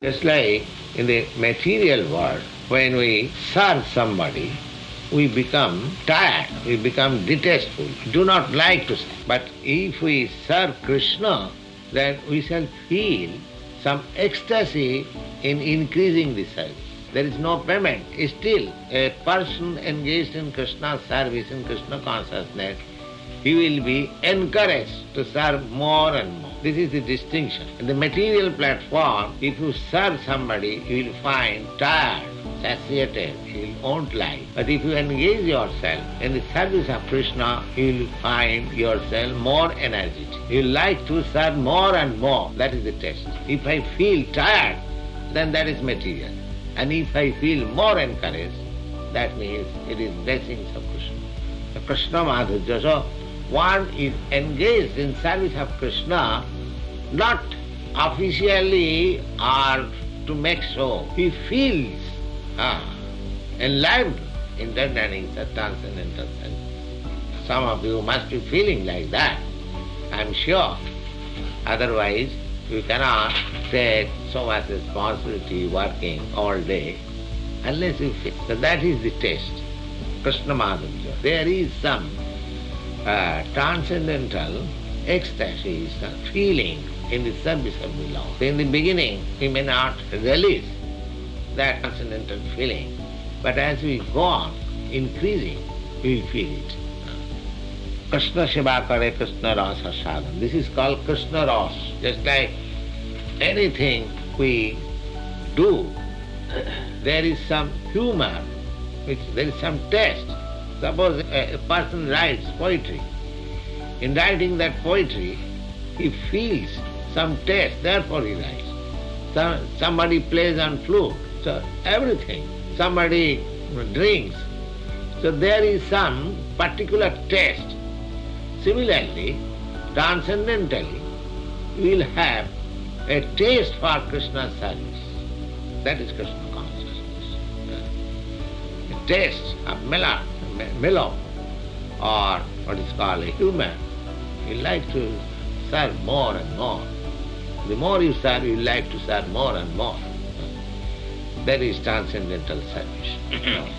Just like in the material world, when we serve somebody, we become tired, we become detestful, do not like to serve. But if we serve Krishna, then we shall feel some ecstasy in increasing the service. There is no payment. Still, a person engaged in Krishna's service, in Krishna consciousness, he will be encouraged to serve more and more. This is the distinction. In the material platform, if you serve somebody, you will find tired, satiated, you won't like. But if you engage yourself in the service of Krishna, you will find yourself more energetic. You like to serve more and more. That is the test. If I feel tired, then that is material. And if I feel more encouraged, that means it is blessings of Krishna. The Krishna Madhurya. So one is engaged in service of Krishna, not officially or to make show. He feels enlivened in understanding the transcendental sense. Some of you must be feeling like that, I am sure. Otherwise, you cannot take so much responsibility working all day unless you feel. So that is the test. Krishna Madhurya. There is some transcendental ecstasy, feeling in the service of the Lord. In the beginning, we may not release that transcendental feeling, but as we go on increasing, we will feel it. Krishna Shiva Kare Krishna Rāsa Sadhana. This is called Krishna Rāsa. Just like anything we do, there is some humor, there is some taste. Suppose a person writes poetry. In writing that poetry, he feels some taste, therefore he writes. Somebody plays on flute, so everything. Somebody drinks, so there is some particular taste. Similarly, transcendentally, we will have a taste for Krishna's service. That is Krishna consciousness. A taste of mellow, or what is called a humor. You like to serve more and more. The more you serve, you like to serve more and more. That is transcendental service.